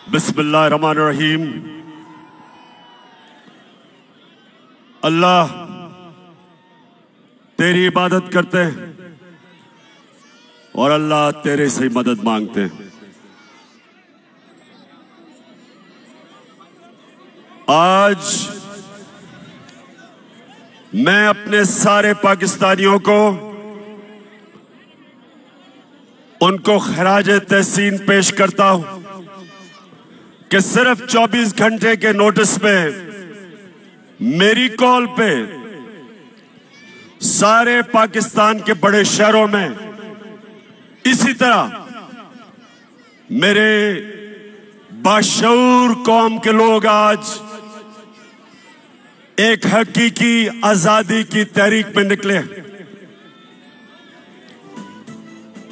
बिस्मिल्लाहिर्रहमानिर्रहीम। अल्लाह तेरी इबादत करते हैं और अल्लाह तेरे से मदद मांगते हैं। आज मैं अपने सारे पाकिस्तानियों को उनको खराज तहसीन पेश करता हूं कि सिर्फ 24 घंटे के नोटिस में मेरी कॉल पे सारे पाकिस्तान के बड़े शहरों में इसी तरह मेरे बाशऊर कौम के लोग आज एक हकीकी आजादी की तहरीक में निकले।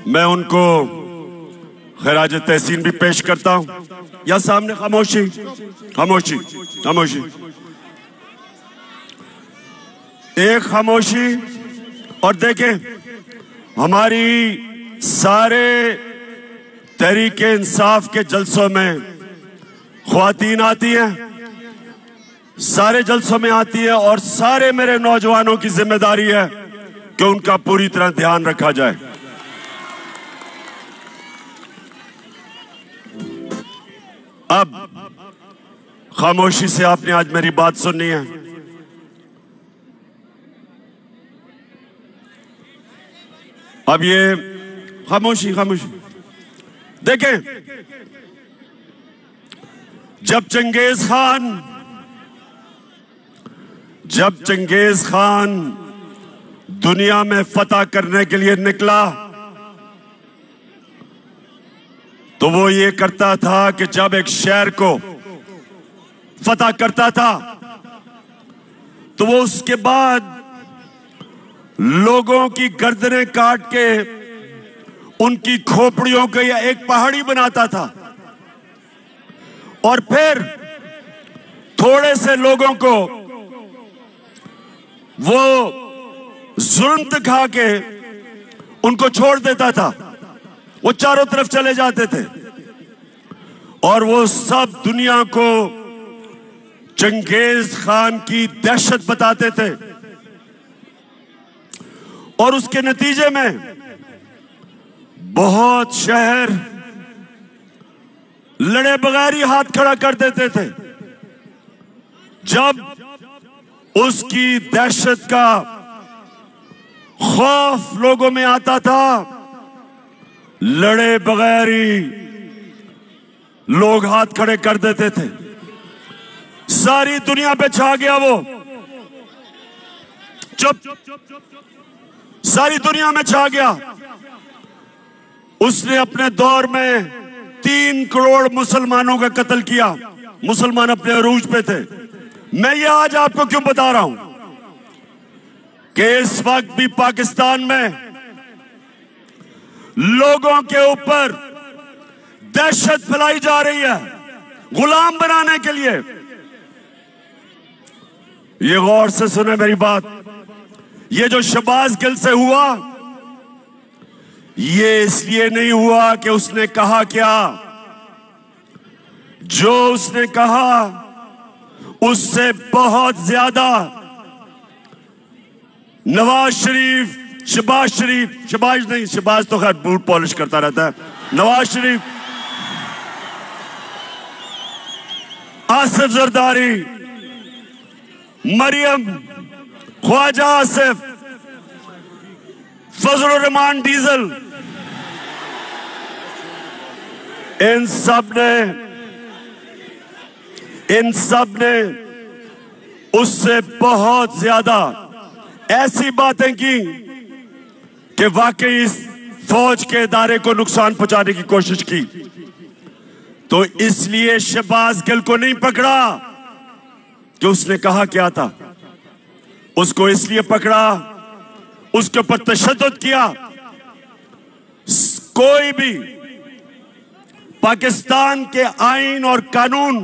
मैं उनको खराज तहसीन भी पेश करता हूं। या सामने खामोशी खामोशी खामोशी, एक खामोशी। और देखें, हमारी सारे तहरीके इंसाफ के जलसों में ख्वातीन आती हैं, सारे जलसों में आती है और सारे मेरे नौजवानों की जिम्मेदारी है कि उनका पूरी तरह ध्यान रखा जाए। अब खामोशी से आपने आज मेरी बात सुननी है। अब ये खामोशी खामोशी। देखें, जब चंगेज खान दुनिया में फतह करने के लिए निकला तो वो ये करता था कि जब एक शहर को फतह करता था तो वो उसके बाद लोगों की गर्दनें काट के उनकी खोपड़ियों को एक पहाड़ी बनाता था और फिर थोड़े से लोगों को वो जुल्म दिखा के उनको छोड़ देता था। वो चारों तरफ चले जाते थे और वो सब दुनिया को चंगेज खान की दहशत बताते थे और उसके नतीजे में बहुत शहर लड़े बगैर ही हाथ खड़ा कर देते थे। जब उसकी दहशत का खौफ लोगों में आता था, लड़े बगैर ही लोग हाथ खड़े कर देते थे। सारी दुनिया पे छा गया वो। चुप, सारी दुनिया में छा गया। उसने अपने दौर में 3 करोड़ मुसलमानों का कत्ल किया। मुसलमान अपने अरूज पे थे। मैं ये आज आपको क्यों बता रहा हूं कि इस वक्त भी पाकिस्तान में लोगों के ऊपर दहशत फैलाई जा रही है गुलाम बनाने के लिए। ये गौर से सुने मेरी बात। ये जो शहबाज गिल से हुआ, ये इसलिए नहीं हुआ कि उसने कहा क्या। जो उसने कहा उससे बहुत ज्यादा नवाज शरीफ, शहबाज तो खैर बूट पॉलिश करता रहता है। नवाज शरीफ, आसिफ जरदारी, मरियम, ख्वाजा आसिफ, फजल रहमान डीजल, इन सब ने उससे बहुत ज्यादा ऐसी बातें की कि वाकई इस फौज के इदारे को नुकसान पहुंचाने की कोशिश की। तो इसलिए शहबाज गिल को नहीं पकड़ा कि उसने कहा क्या था। उसको इसलिए पकड़ा, उसके ऊपर तशद्दुद किया। कोई भी पाकिस्तान के आईन और कानून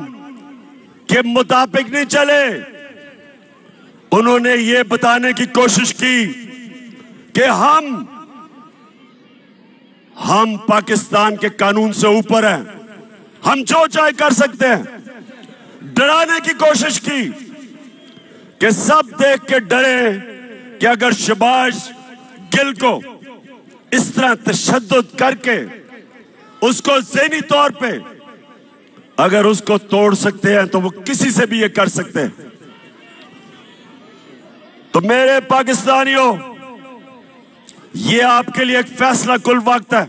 के मुताबिक नहीं चले। उन्होंने ये बताने की कोशिश की कि हम पाकिस्तान के कानून से ऊपर हैं, हम जो चाहे कर सकते हैं। डराने की कोशिश की कि सब देख के डरे कि अगर शहबाज गिल को इस तरह तशद्दुद करके उसको ज़हनी तौर पे अगर उसको तोड़ सकते हैं तो वो किसी से भी ये कर सकते हैं। तो मेरे पाकिस्तानियों, ये आपके लिए एक फैसला कुल वक्त है।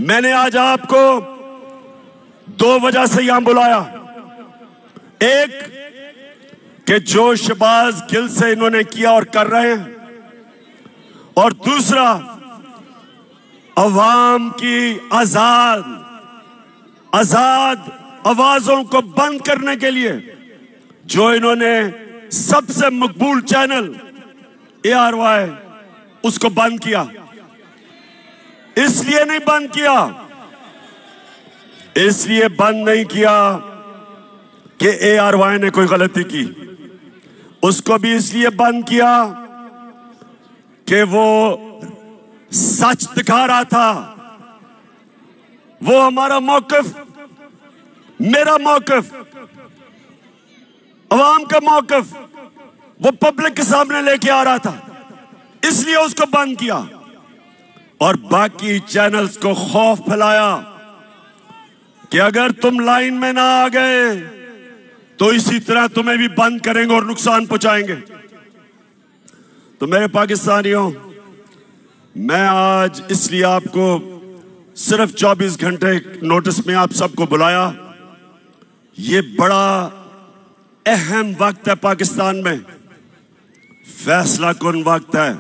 मैंने आज आपको दो वजह से यहां बुलाया। एक कि जो शहबाज गिल से इन्होंने किया और कर रहे हैं, और दूसरा अवाम की आजाद आवाजों को बंद करने के लिए जो इन्होंने सबसे मकबूल चैनल ARY उसको बंद किया। इसलिए नहीं बंद किया, इसलिए बंद नहीं किया कि ARY ने कोई गलती की, उसको भी इसलिए बंद किया कि वो सच दिखा रहा था। वो हमारा मौकिफ, मेरा मौकिफ, अवाम का मौकिफ वो पब्लिक के सामने लेके आ रहा था, इसलिए उसको बंद किया। और बाकी चैनल्स को खौफ फैलाया कि अगर तुम लाइन में ना आ गए तो इसी तरह तुम्हें भी बंद करेंगे और नुकसान पहुंचाएंगे। तो मेरे पाकिस्तानियों, मैं आज इसलिए आपको सिर्फ 24 घंटे नोटिस में आप सबको बुलाया। ये बड़ा अहम वक्त है पाकिस्तान में, फैसला कुन वक्त है,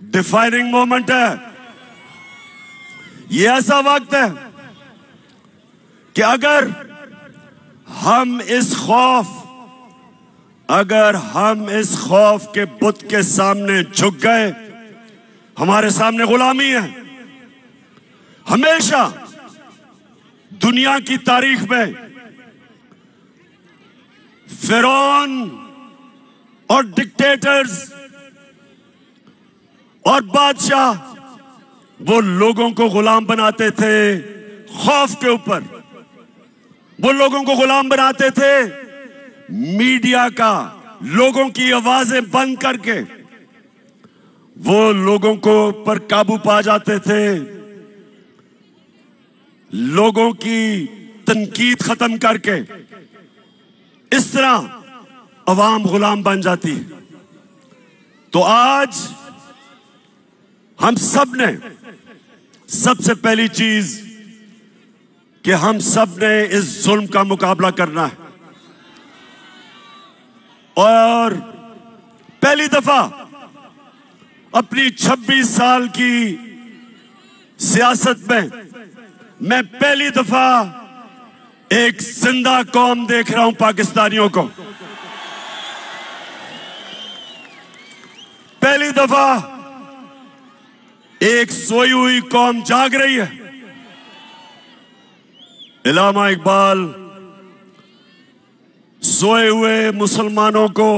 डिफाइनिंग मोमेंट है। ये ऐसा वक्त है कि अगर हम इस खौफ के बुत के सामने झुक गए, हमारे सामने गुलामी है। हमेशा दुनिया की तारीख में फिरौन और डिक्टेटर्स और बादशाह वो लोगों को गुलाम बनाते थे खौफ के ऊपर, वो लोगों को गुलाम बनाते थे मीडिया का, लोगों की आवाजें बंद करके वो लोगों को पर काबू पा जाते थे, लोगों की तनकीद खत्म करके इस तरह अवाम गुलाम बन जाती है। तो आज हम सब ने सबसे पहली चीज कि हम सब ने इस जुल्म का मुकाबला करना है, और पहली दफा अपनी 26 साल की सियासत में मैं पहली दफा एक जिंदा कौम देख रहा हूं पाकिस्तानियों को। पहली दफा एक सोई हुई कौम जाग रही है। इल्लामा इकबाल सोए हुए मुसलमानों को,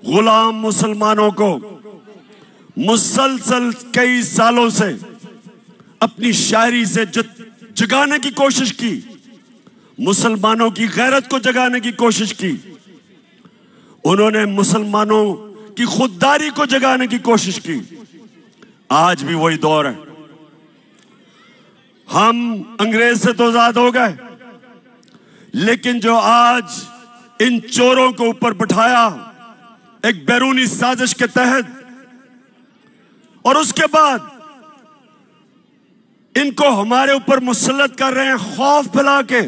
गुलाम मुसलमानों को मुसलसल कई सालों से अपनी शायरी से जगाने की कोशिश की, मुसलमानों की गैरत को जगाने की कोशिश की। उन्होंने मुसलमानों की खुददारी को जगाने की कोशिश की। आज भी वही दौर है। हम अंग्रेज से तो आजाद हो गए, लेकिन जो आज इन चोरों को ऊपर बिठाया एक बैरूनी साजिश के तहत, और उसके बाद इनको हमारे ऊपर मुसल्लत कर रहे हैं खौफ फैला के।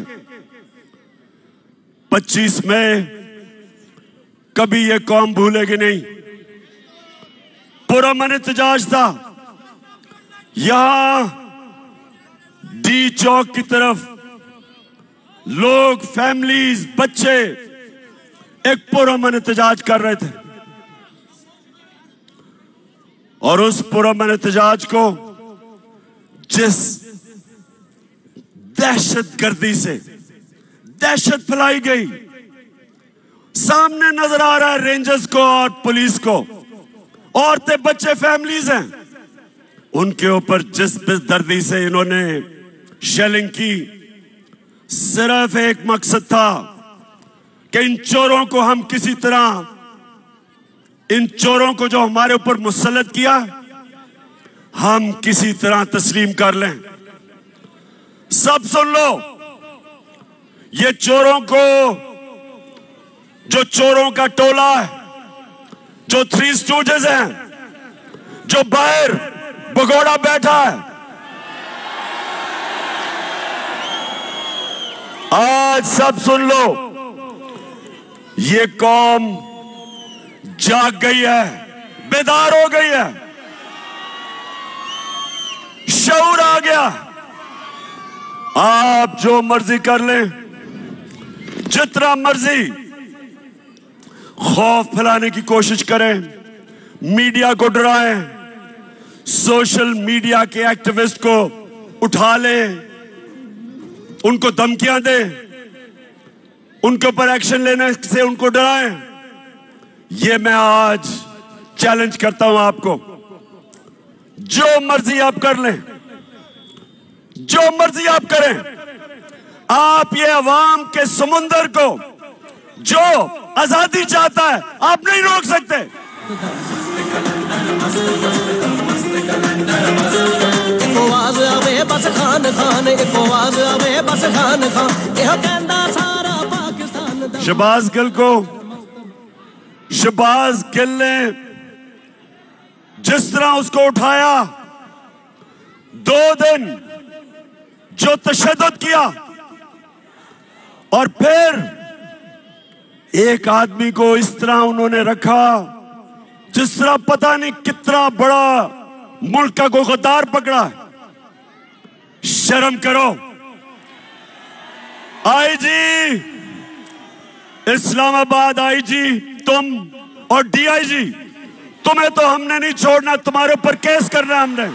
25 मई कभी ये कौम भूलेगी नहीं। पुरअमन एहतजाज था, यहां डी चौक की तरफ लोग, फैमिलीज, बच्चे एक पुरअमन एहतजाज कर रहे थे, और उस पुरअमन एहतजाज को जिस दहशतगर्दी से दहशत फैलाई गई, सामने नजर आ रहा है रेंजर्स को और पुलिस को, औरतें, बच्चे, फैमिलीज हैं, उनके ऊपर जिस बेदर्दी से इन्होंने शेलिंग की, सिर्फ एक मकसद था कि इन चोरों को हम किसी तरह, इन चोरों को जो हमारे ऊपर मुसल्लत किया, हम किसी तरह तस्लीम कर लें। सब सुन लो, ये चोरों को, जो चोरों का टोला है, जो थ्री स्टूडेंट्स हैं, जो बाहर भगोड़ा बैठा है, आज सब सुन लो, ये कौम जाग गई है, बेदार हो गई है, शऊर आ गया। आप जो मर्जी कर लें, जितना मर्जी खौफ फैलाने की कोशिश करें, मीडिया को डराएं, सोशल मीडिया के एक्टिविस्ट को उठा लें, उनको धमकियां दें, उनके ऊपर एक्शन लेने से उनको डराएं। ये मैं आज चैलेंज करता हूं आपको, जो मर्जी आप कर लें, जो मर्जी आप करें, आप ये अवाम के समुंदर को जो आजादी चाहता है, आप नहीं रोक सकते। शहबाज गिल को, शहबाज गिल ने जिस तरह उसको उठाया, 2 दिन जो तशद्दुद किया, और फिर एक आदमी को इस तरह उन्होंने रखा जिस तरह पता नहीं कितना बड़ा मुल्क का कोई गद्दार पकड़ा है। शर्म करो। आईजी इस्लामाबाद, आईजी तुम और डीआईजी, तुम्हें तो हमने नहीं छोड़ना, तुम्हारे ऊपर केस करना हमने।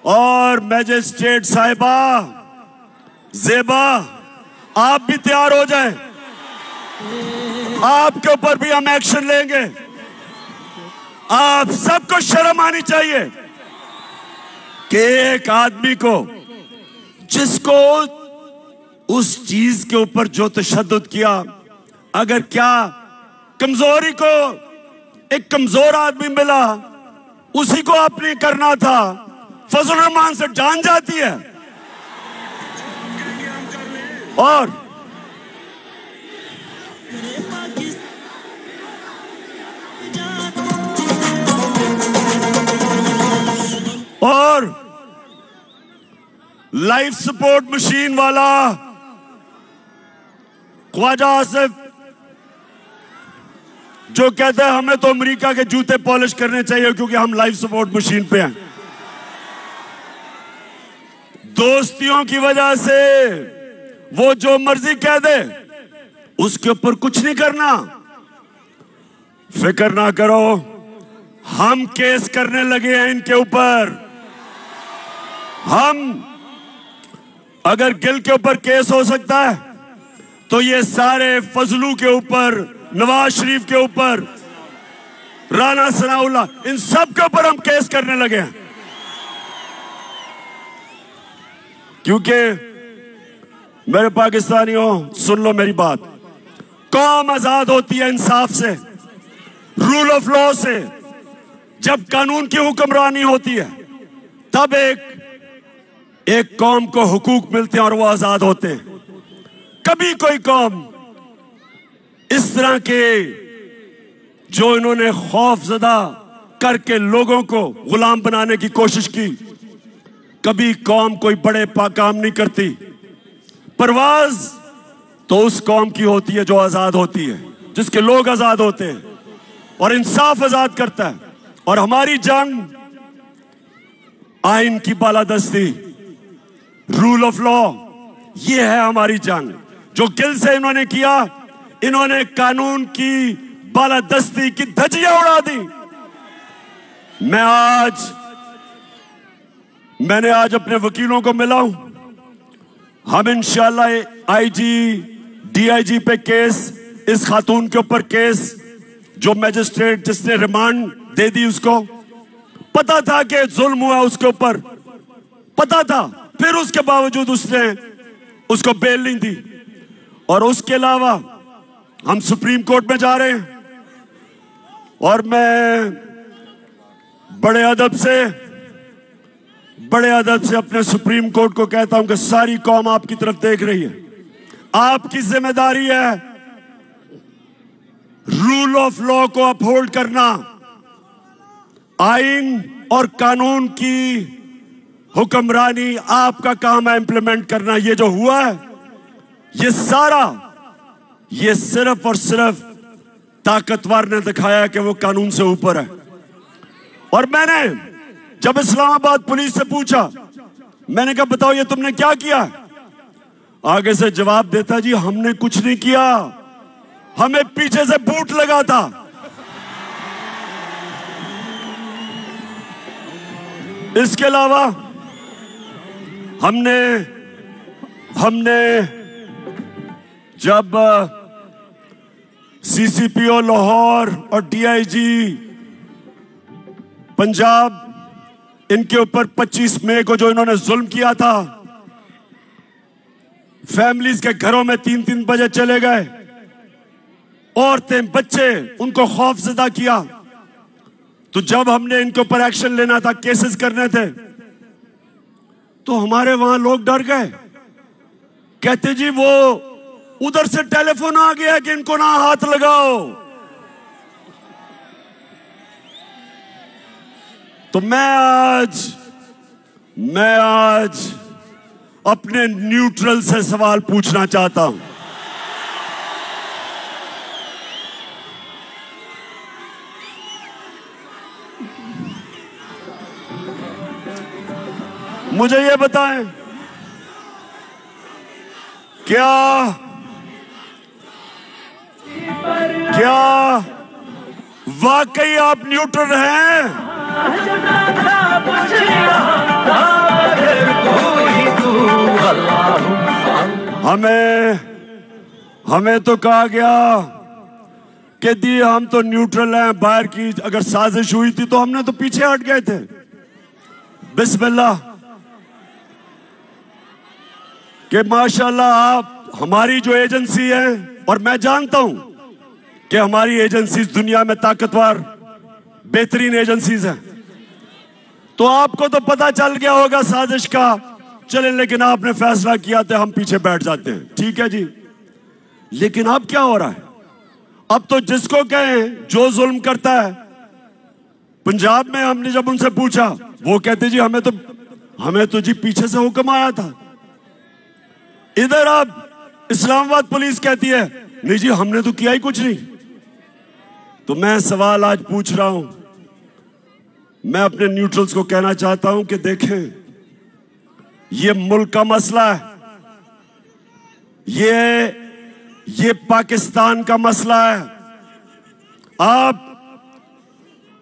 और मैजिस्ट्रेट साहिबा ज़ेबा, आप भी तैयार हो जाएं, आपके ऊपर भी हम एक्शन लेंगे। आप सबको शर्म आनी चाहिए कि एक आदमी को, जिसको उस चीज के ऊपर जो तशद्दुद किया, अगर क्या कमजोरी को एक कमजोर आदमी मिला, उसी को आपने करना था। फजल रहमान से जान जाती है। और लाइफ सपोर्ट मशीन वाला ख्वाजा आसिफ, जो कहता है हमें तो अमेरिका के जूते पॉलिश करने चाहिए क्योंकि हम लाइफ सपोर्ट मशीन पे हैं। दोस्तियों की वजह से वो जो मर्जी कह दे, उसके ऊपर कुछ नहीं करना। फिक्र ना करो, हम केस करने लगे हैं इनके ऊपर। हम, अगर गिल के ऊपर केस हो सकता है तो ये सारे फजलू के ऊपर, नवाज शरीफ के ऊपर, राना सनाउल्लाह, इन सब के ऊपर हम केस करने लगे हैं। क्योंकि मेरे पाकिस्तानियों, सुन लो मेरी बात, कौम आजाद होती है इंसाफ से, रूल ऑफ लॉ से। जब कानून की हुक्मरानी होती है तब एक कौम को हुकूक मिलते हैं और वो आजाद होते हैं। कभी कोई कौम इस तरह के, जो इन्होंने खौफजदा करके लोगों को गुलाम बनाने की कोशिश की, कभी कौम कोई बड़े काम नहीं करती। परवाज तो उस कौम की होती है जो आजाद होती है, जिसके लोग आजाद होते हैं और इंसाफ आजाद करता है। और हमारी जंग आइन की बालादस्ती, रूल ऑफ लॉ, ये है हमारी जंग। जो गिल से इन्होंने किया, इन्होंने कानून की बालादस्ती की धज्जियां उड़ा दी। मैंने आज अपने वकीलों को मिला हूं। हम इंशाल्लाह आईजी, डीआईजी पे केस, इस खातून के ऊपर केस जो मैजिस्ट्रेट जिसने रिमांड दे दी उसको पता था कि जुल्म हुआ उसके ऊपर, पता था, फिर उसके बावजूद उसने उसको बेल नहीं दी। और उसके अलावा हम सुप्रीम कोर्ट में जा रहे हैं और मैं बड़े अदब से अपने सुप्रीम कोर्ट को कहता हूं कि सारी कौम आपकी तरफ देख रही है। आपकी जिम्मेदारी है रूल ऑफ लॉ को अपहोल्ड करना, आइन और कानून की हुक्मरानी आपका काम है इंप्लीमेंट करना। ये जो हुआ है ये सारा, ये सिर्फ और सिर्फ ताकतवर ने दिखाया कि वो कानून से ऊपर है। और मैंने जब इस्लामाबाद पुलिस से पूछा, मैंने कहा बताओ ये तुमने क्या किया, आगे से जवाब देता जी हमने कुछ नहीं किया, हमें पीछे से बूट लगा था। इसके अलावा हमने जब सीसीपीओ लाहौर और डीआईजी पंजाब इनके ऊपर 25 मई को जो इन्होंने जुल्म किया था, फैमिलीज के घरों में 3-3 बजे चले गए, औरतें बच्चे उनको खौफजदा किया, तो जब हमने इनके ऊपर एक्शन लेना था, केसेस करने थे, तो हमारे वहां लोग डर गए, कहते जी वो उधर से टेलीफोन आ गया कि इनको ना हाथ लगाओ। तो मैं आज अपने न्यूट्रल से सवाल पूछना चाहता हूं। मुझे ये बताएं, क्या वाकई आप न्यूट्रल हैं? हमें तो कहा गया कि दी हम तो न्यूट्रल हैं, बाहर की अगर साजिश हुई थी तो हमने तो पीछे हट गए थे। बिस्मिल्लाह कि माशाल्लाह आप हमारी जो एजेंसी है, और मैं जानता हूं कि हमारी एजेंसीज दुनिया में ताकतवर बेहतरीन एजेंसीज हैं, तो आपको तो पता चल गया होगा साजिश का, चले लेकिन आपने फैसला किया था हम पीछे बैठ जाते हैं, ठीक है जी। लेकिन अब क्या हो रहा है? अब तो जिसको कहें जो जुल्म करता है, पंजाब में हमने जब उनसे पूछा वो कहते जी हमें तो जी पीछे से हुक्म आया था। इधर अब इस्लामाबाद पुलिस कहती है नहीं जी हमने तो किया ही कुछ नहीं। तो मैं सवाल आज पूछ रहा हूं, मैं अपने न्यूट्रल्स को कहना चाहता हूं कि देखें, ये मुल्क का मसला है, ये पाकिस्तान का मसला है।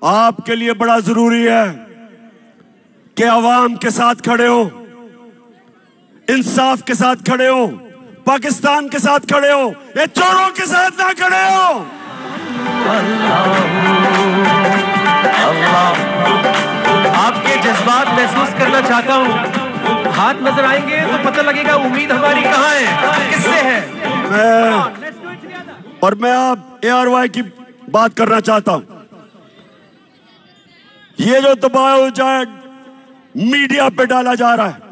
आपके लिए बड़ा जरूरी है कि अवाम के साथ खड़े हो, इंसाफ के साथ खड़े हो, पाकिस्तान के साथ खड़े हो, ये चोरों के साथ ना खड़े हो। आपके जज्बात महसूस करना चाहता हूं। हाथ नजर आएंगे तो पता लगेगा उम्मीद हमारी कहां है, किससे है। मैं आप ARY की बात करना चाहता हूं। ये जो दबाव मीडिया पे डाला जा रहा है,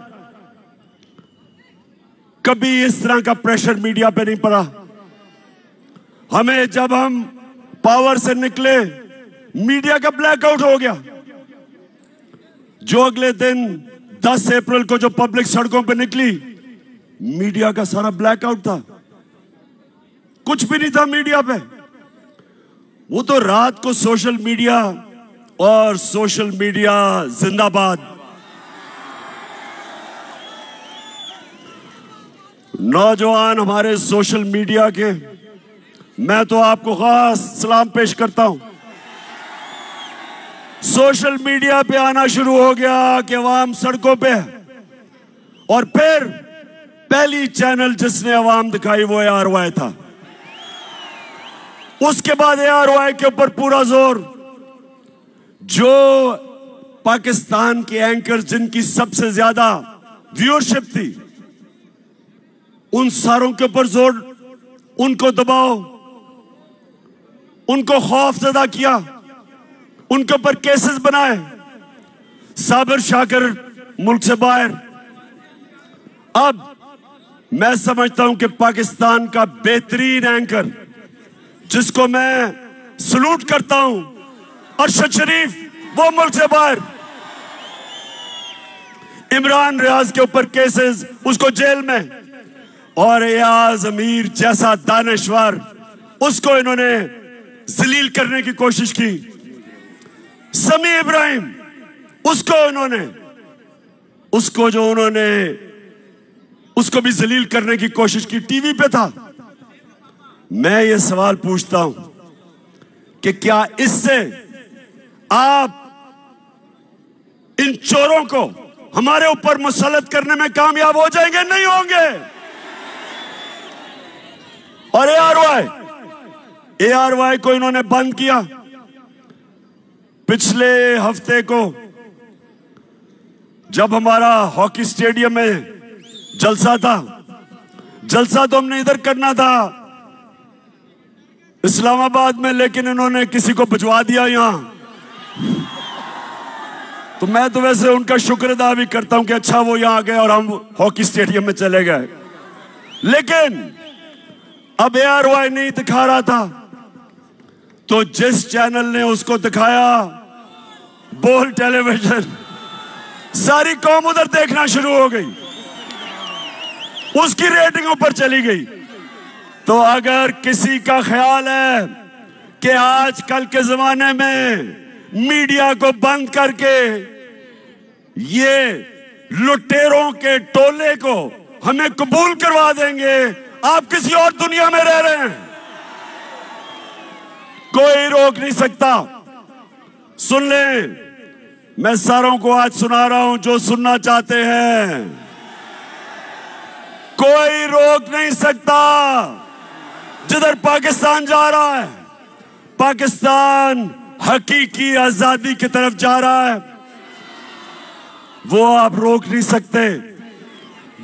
कभी इस तरह का प्रेशर मीडिया पे नहीं पड़ा। हमें जब हम पावर से निकले, मीडिया का ब्लैकआउट हो गया। जो अगले दिन 10 अप्रैल को जो पब्लिक सड़कों पे निकली, मीडिया का सारा ब्लैकआउट था, कुछ भी नहीं था मीडिया पे। वो तो रात को सोशल मीडिया और सोशल मीडिया जिंदाबाद। नौजवान हमारे सोशल मीडिया के, मैं तो आपको खास सलाम पेश करता हूं। सोशल मीडिया पे आना शुरू हो गया कि अवाम सड़कों पे है, और फिर पहली चैनल जिसने अवाम दिखाई वो ARY था। उसके बाद ARY के ऊपर पूरा जोर। जो पाकिस्तान के एंकर जिनकी सबसे ज्यादा व्यूअरशिप थी, उन सारों के ऊपर जोर, उनको दबाओ, उनको खौफजदा किया, उनके ऊपर केसेस बनाए। साबिर शाकिर मुल्क से बाहर। अब मैं समझता हूं कि पाकिस्तान का बेहतरीन एंकर जिसको मैं सलूट करता हूं, अरशद शरीफ, वो मुल्क से बाहर। इमरान रियाज के ऊपर केसेस, उसको जेल में। और एयाज अमीर जैसा दानश्वर, उसको इन्होंने जलील करने की कोशिश की। समी इब्राहिम, उसको भी जलील करने की कोशिश की, टीवी पे था। मैं ये सवाल पूछता हूं कि क्या इससे आप इन चोरों को हमारे ऊपर मुसल्लत करने में कामयाब हो जाएंगे? नहीं होंगे। और ARY को इन्होंने बंद किया। पिछले हफ्ते को जब हमारा हॉकी स्टेडियम में जलसा था, जलसा तो हमने इधर करना था इस्लामाबाद में, लेकिन इन्होंने किसी को भिजवा दिया यहां। तो मैं तो वैसे उनका शुक्र अदा भी करता हूं कि अच्छा वो यहां आ गए और हम हॉकी स्टेडियम में चले गए। लेकिन अब ARY नहीं दिखा रहा था, तो जिस चैनल ने उसको दिखाया, बोल टेलीविजन, सारी कौम उधर देखना शुरू हो गई, उसकी रेटिंग ऊपर चली गई। तो अगर किसी का ख्याल है कि आजकल के जमाने में मीडिया को बंद करके ये लुटेरों के टोले को हमें कबूल करवा देंगे, आप किसी और दुनिया में रह रहे हैं। कोई रोक नहीं सकता। सुन ले, मैं सारों को आज सुना रहा हूं जो सुनना चाहते हैं। कोई रोक नहीं सकता। जिधर पाकिस्तान जा रहा है, पाकिस्तान हकीकी आजादी की तरफ जा रहा है, वो आप रोक नहीं सकते।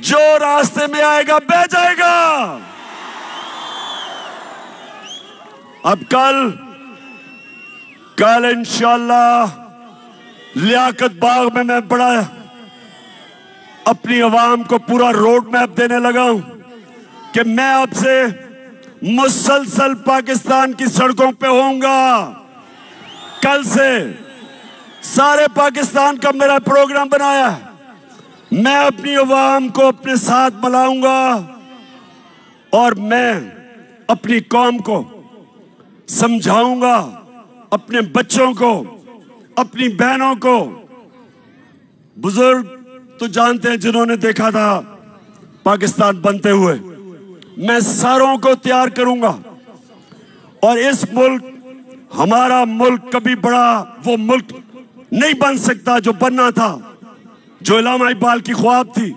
जो रास्ते में आएगा बह जाएगा। अब कल इंशाअल्लाह लियाकत बाग में मैं बड़ा अपनी आवाम को पूरा रोड मैप देने लगा हूं कि मैं अब से मुसलसल पाकिस्तान की सड़कों पे होऊंगा। कल से सारे पाकिस्तान का मेरा प्रोग्राम बनाया है। मैं अपनी आवाम को अपने साथ मिलाऊंगा और मैं अपनी कौम को समझाऊंगा, अपने बच्चों को, अपनी बहनों को। बुजुर्ग तो जानते हैं जिन्होंने देखा था पाकिस्तान बनते हुए। मैं सारों को तैयार करूंगा और इस मुल्क, हमारा मुल्क कभी बड़ा वो मुल्क नहीं बन सकता जो बनना था, जो इलामा इकबाल की ख्वाब थी,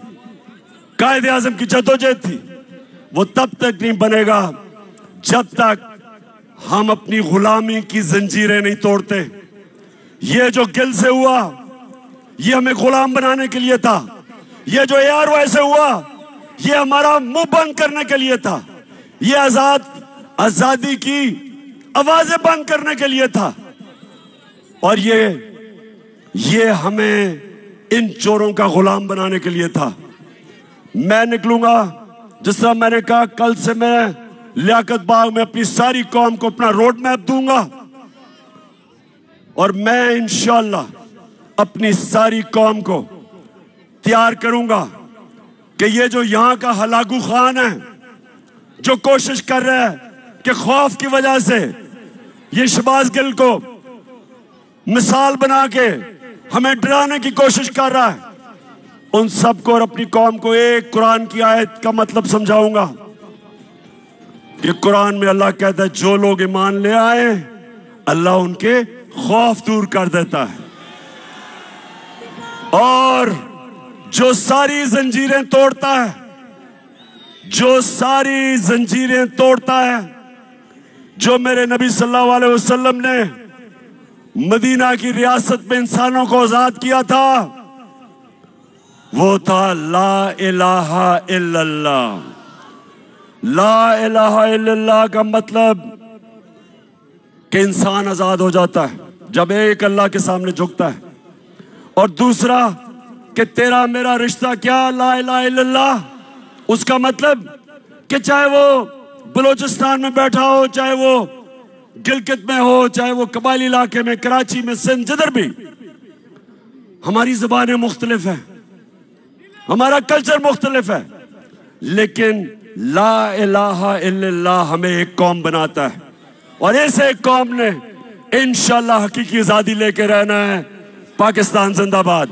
कायदे आजम की जद्दोजहद थी। वो तब तक नहीं बनेगा जब तक हम अपनी गुलामी की जंजीरें नहीं तोड़ते। ये जो गिल से हुआ, ये हमें गुलाम बनाने के लिए था। ये जो ARY से हुआ, ये हमारा मुंह बंद करने के लिए था। ये आजादी की आवाजें बंद करने के लिए था। और ये हमें इन चोरों का गुलाम बनाने के लिए था। मैं निकलूंगा, जिस तरह मैंने कहा, कल से मैं लियाकत बाग में अपनी सारी कौम को अपना रोड मैप दूंगा और मैं इंशाअल्लाह अपनी सारी कौम को तैयार करूंगा कि ये जो यहां का हलाकू खान है, जो कोशिश कर रहा है कि खौफ की वजह से ये शहबाज गिल को मिसाल बना के हमें डराने की कोशिश कर रहा है, उन सबको और अपनी कौम को एक कुरान की आयत का मतलब समझाऊंगा कि कुरान में अल्लाह कहता है जो लोग ईमान ले आए अल्लाह उनके खौफ दूर कर देता है, और जो सारी जंजीरें तोड़ता है, जो सारी जंजीरें तोड़ता है, जो मेरे नबी सल्लल्लाहु अलैहि वसल्लम ने मदीना की रियासत में इंसानों को आजाद किया था, वो था ला इलाहा इल्लल्लाह। ला इलाहा इल्लल्लाह का मतलब कि इंसान आजाद हो जाता है जब एक अल्लाह के सामने झुकता है, और दूसरा कि तेरा मेरा रिश्ता क्या ला इलाहा इल्लल्लाह, उसका मतलब कि चाहे वो बलूचिस्तान में बैठा हो, चाहे वो गिलगित में हो, चाहे वो कबायली इलाके में, कराची में, सिंध, जिधर भी, हमारी जुबानें मुख्तलिफ है, हमारा कल्चर मुख्तलिफ है, लेकिन ला इलाहा इल्लल्लाह हमें एक कौम बनाता है, और इस एक कौम ने इंशाअल्लाह हकीकी आजादी लेके रहना है। पाकिस्तान जिंदाबाद।